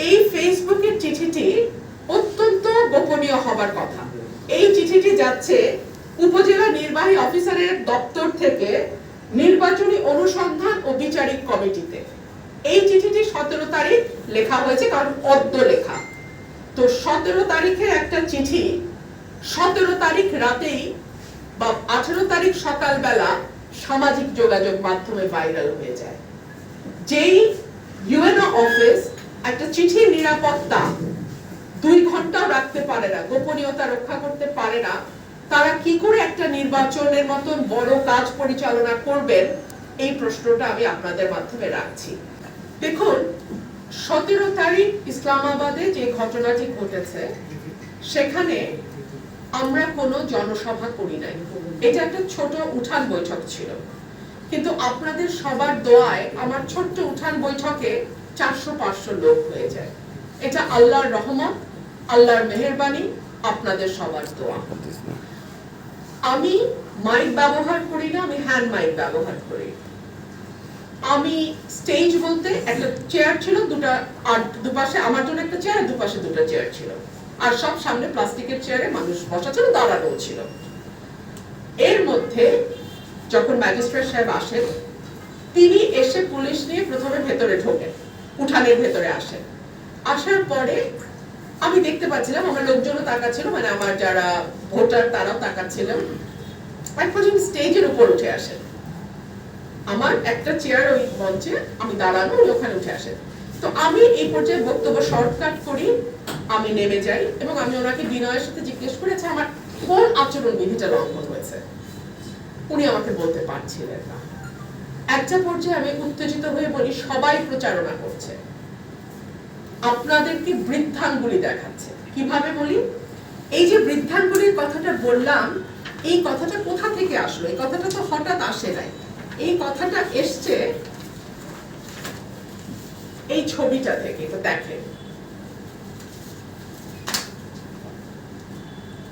এই ফেসবুকের চিঠিটি অত্যন্ত গোপনীয় হবার কথা। এই চিঠিটি যাচ্ছে উপজেলা নির্বাহী অফিসারের দপ্তর থেকে নির্বাচনী অনুসন্ধান ও বিচারিক কমিটিতে। এই চিঠিটি 17 তারিখ লেখা হয়েছে, কারণ অদ্য লেখা। তো 17 তারিখের একটা চিঠি 17 তারিখ রাতেই বা 18 তারিখ সকালবেলা সামাজিক যোগাযোগ মাধ্যমে ভাইরাল হয়ে যায়। যেই ইউএনও অফিস একটা চিঠির নিরাপত্তা 2 ঘন্টাও রাখতে পারে না, গোপনীয়তা রক্ষা করতে পারে না, তারা কি করে একটা নির্বাচনের মতন বড় কাজ পরিচালনা করবেন, এই প্রশ্নটা আমি আপনাদের মাধ্যমে রাখছি। দেখুন, 17 তারিখ ইসলামাবাদে যে ঘটনাটি ঘটেছে, সেখানে আমরা কোনো জনসভা করি নাই। এটা একটা ছোট উঠান বৈঠক ছিল, কিন্তু আপনাদের সবার দোয়ায় আমার ছোট্ট উঠান বৈঠকে 400-500 লোক হয়ে যায়। এটা আল্লাহর রহমত, আল্লাহর মেহেরবানি, আপনাদের সবার দোয়া। আমি মাইক ব্যবহার করি না, আমি হ্যান্ড মাইক ব্যবহার করি। আমি স্টেজ বলতে একটা চেয়ার ছিল, দুটা, আর দুপাশে আমার জন্য একটা চেয়ার, আর দুপাশে দুটো চেয়ার ছিল, আর সব সামনে প্লাস্টিকের চেয়ারে মানুষ বসা ছিল, দাঁড়ানো ছিল। এর মধ্যে যখন ম্যাজিস্ট্রেট সাহেব আসেন, তিনি এসে পুলিশ নিয়ে প্রথমে ভেতরে ঢোকেন, উঠানের ভেতরে আসেন। আসার পরে আমি দেখতে পাচ্ছিলাম, আমার লোকজনও তাকাচ্ছিল, মানে আমার যারা ভোটার তারাও তাকাচ্ছিলেন। এক পর্যন্ত স্টেজের উপর উঠে আসেন, আমার একটা চেয়ার ওই মঞ্চে, আমি দাঁড়ানো, উনি ওখানে উঠে আসেন। তো আমি এই পর্যায়ে বক্তব্য শর্টকাট করি, আমি নেমে যাই এবং আমি ওনাকে বিনয়ের সাথে জিজ্ঞেস করেছি আমার কোন আচরণ বিধিটা লঙ্ঘন হয়েছে। উনি আমাকে বলতে পারছিলেন না। একটা পর্যায়ে আমি উত্তেজিত হয়ে বলি, সবাই প্রচারণা করছে, আপনাদেরকে বৃদ্ধাঙ্গুলি দেখাচ্ছে। কিভাবে বলি? এই যে বৃদ্ধাঙ্গুলির কথাটা বললাম, এই কথাটা কোথা থেকে আসলো? এই কথাটা তো হঠাৎ আসে নাই। এই কথাটা এসছে এই ছবিটা থেকে। তো দেখেন,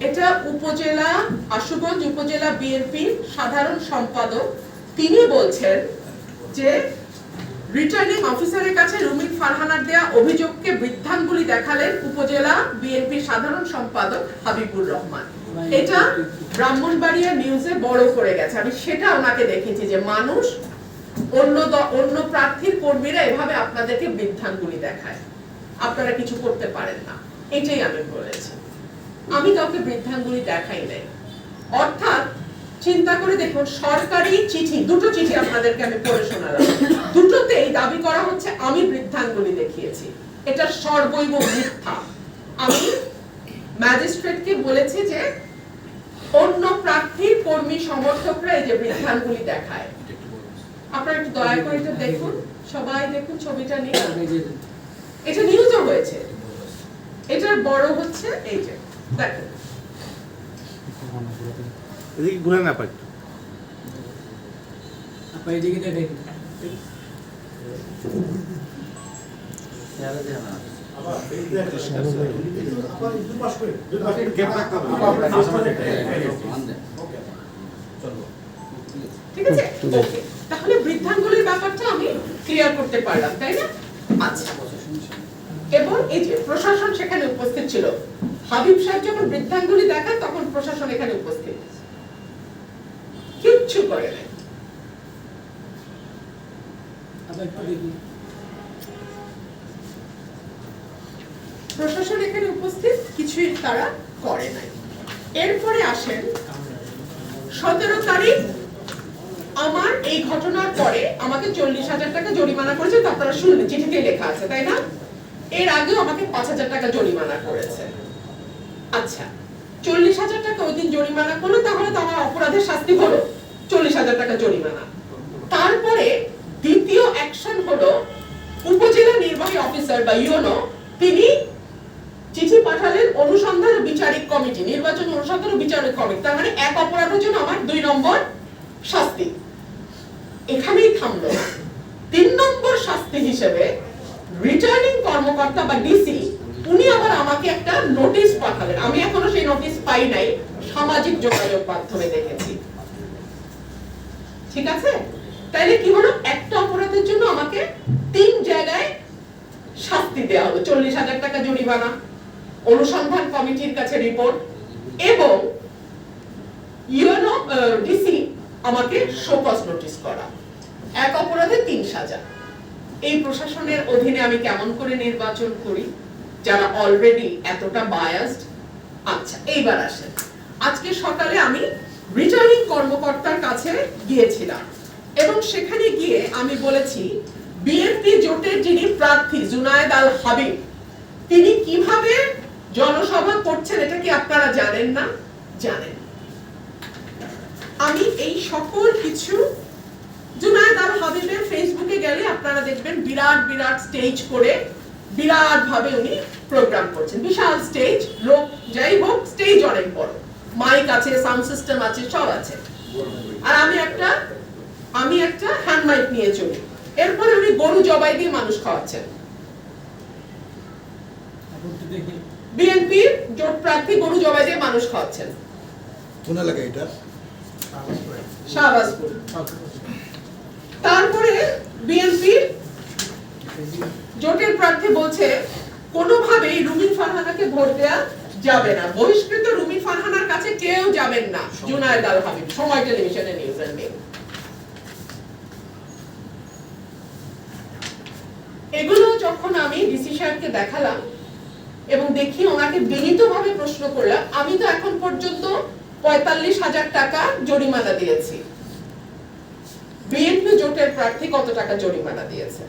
এটা উপজেলা আশুগঞ্জ উপজেলা বিএনপির সাধারণ সম্পাদক, তিনি বলছেন যে রিটার্নিং অফিসারের কাছে রুমিন ফারহানার দেয়া অভিযোগকে বৃদ্ধাঙ্গুলি দেখালেন উপজেলা বিএনপির সাধারণ সম্পাদক হাবিবুর রহমান। এটা ব্রাহ্মণবাড়িয়া নিউজে বড় করে গেছে। আমি সেটা ওনাকে দেখেছি যে মানুষ, অন্য প্রার্থীর কর্মীরা এভাবে আপনাদেরকে বৃদ্ধাঙ্গুলি দেখায়, আপনারা কিছু করতে পারেন না। এটাই আমি বলেছি, আমি কাউকে বৃদ্ধাঙ্গুলি দেখাই নাই। অর্থাৎ চিন্তা করে দেখুন, সরকারি চিঠি, দুটো চিঠি আপনাদেরকে আমি পড়ে শোনালাম, দুটোতেই দাবি করা হচ্ছে আমি বৃদ্ধাঙ্গুলি দেখিয়েছি। এটা সর্বৈব মিথ্যা। আমি ম্যাজিস্ট্রেটকে বলেছি যে অন্য প্রার্থীর কর্মী সমর্থকরা এই যে বৃদ্ধাঙ্গুলি দেখায়। আপনারা একটু দয়া করে এটা দেখুন, সবাই দেখুন ছবিটা নিয়ে। এটা নিউজও হয়েছে, এটার বড় হচ্ছে এই যে দেখেন। এদিকে ঘুরে না পাই, আপনি এদিকে দেখেন। ঠিক আছে, ওকে। তাহলে বৃদ্ধাঙ্গুলির ব্যাপারটা আমি ক্লিয়ার করতে পারলাম, তাই না? আচ্ছা, এবং এই যে প্রশাসন সেখানে উপস্থিত ছিল। হাবিব সাহেব যখন বৃদ্ধাঙ্গুলি দেখান, তখন প্রশাসন এখানে উপস্থিত, কিচ্ছু করে নাই। প্রশাসন এখানে উপস্থিত, কিছুই তারা করে নাই। এরপরে আসেন 17 তারিখ, আমার এই ঘটনার পরে আমাকে 40,000 টাকা জরিমানা করেছে। তো আপনারা শুনলেন, চিঠিতে লেখা আছে, তাই না? এর আগেও আমাকে 5,000 টাকা জরিমানা করেছে। আচ্ছা, 40,000 টাকা ওই দিন জরিমানা করলো, তাহলে তো আমার অপরাধের শাস্তি হলো 40,000 টাকা জরিমানা। তারপরে দ্বিতীয় অ্যাকশন হলো উপজেলা নির্বাহী অফিসার বা ইউনো, তিনি চিঠি পাঠালেন অনুসন্ধান ও বিচারিক কমিটি, নির্বাচন অনুসন্ধান ও বিচারিক কমিটি। তার মানে এক অপরাধের জন্য আমার 2 নম্বর শাস্তি। এখানেই থামলো না। 3 নম্বর শাস্তি হিসেবে রিটার্নিং কর্মকর্তা বা ডিসি, উনি আবার আমাকে একটা নোটিশ পাঠালেন। আমি এখনো সেই নোটিশ পাই নাই, সামাজিক যোগাযোগ মাধ্যমে দেখেছি। ঠিক আছে, তাইলে কি হলো? একটা অপরাধের জন্য আমাকে 3 জায়গায় শাস্তি দেওয়া হলো, 40,000 টাকা জরিমানা, অনুসন্ধান কমিটির কাছে রিপোর্ট, এবং ডিসি আমাকে শোকজ নোটিশ করা, এক অপরাধে 3 সাজা। এই প্রশাসনের অধীনে আমি কেমন করে নির্বাচন করি যারা অলরেডি এতটা বায়াসড? আচ্ছা, এইবার আসেন, আজকে সকালে আমি রিটার্নিং কর্মকর্তার কাছে গিয়েছিলাম এবং সেখানে গিয়ে আমি বলেছি বিএনপি জোটের যিনি প্রার্থী জুনায়েদ আল হাবিব, তিনি কিভাবে জনসভা করছেন এটা কি আপনারা জানেন না? জানেন। আমি এই সকল কিছু, জুনায়েদ আল হাবিবের ফেসবুকে গেলে আপনারা দেখবেন বিরাট বিরাট স্টেজ করে বিরাট ভাবে উনি প্রোগ্রাম করছেন, বিশাল স্টেজ, লোক যাই হোক, স্টেজ অনেক বড়, মাইক আছে, সাউন্ড সিস্টেম আছে, সব আছে। আর আমি একটা হ্যান্ড মাইক নিয়ে চলি। এরপরে উনি গরু জবাই দিয়ে মানুষ খাওয়াচ্ছেন। বিএনপির জোট প্রার্থী গরু জবাই দিয়ে মানুষ খাওয়াচ্ছেন। কোন এলাকা এটা? শাহবাজপুর। তারপরে বিএনপির জোটের প্রার্থী বলছে কোনোভাবেই রুমিন ফারহানাকে ভোট দেয়া যাবে না, বহিষ্কৃত রুমিন ফারহানার কাছে কেউ যাবেন না। জুনায়েদ আল হাবিব, সময় টেলিভিশনে নিউজ এন্ড মেইল। এগুলো যখন আমি ডিসি সাহেবকে দেখালাম এবং দেখি ওনাকে বিনীতভাবে প্রশ্ন করলাম, আমি তো এখন পর্যন্ত 45,000 টাকা জরিমানা দিয়েছি, বিএনপি জোটের প্রার্থী কত টাকা জরিমানা দিয়েছে?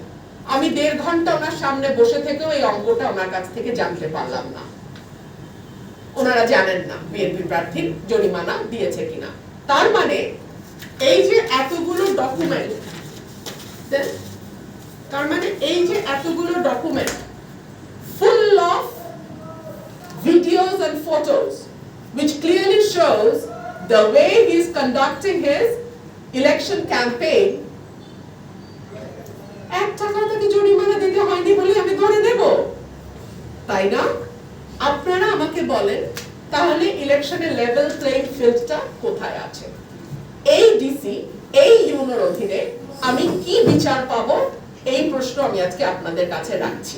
আমি 1.5 ঘন্টা ওনার সামনে বসে থেকেও এই অঙ্কটা ওনার কাছ থেকে জানতে পারলাম না। ওনারা জানেন না বিএনপি প্রার্থীর জরিমানা দিয়েছে কিনা। তার মানে এই যে এতগুলো document, full of videos and photos which clearly shows the way he is conducting his election campaign, 1 টাকা তাকে জরিমানা দিতে হয়নি বলে আমি ধরে নেব, তাই না? আপনারা আমাকে বলেন তাহলে ইলেকশনের লেভেল প্লেইং ফিল্ডটা কোথায় আছে? এই ডিসি, এই ইউনোর অধীনে আমি কি বিচার পাবো? এই প্রশ্ন আমি আজকে আপনাদের কাছে রাখছি।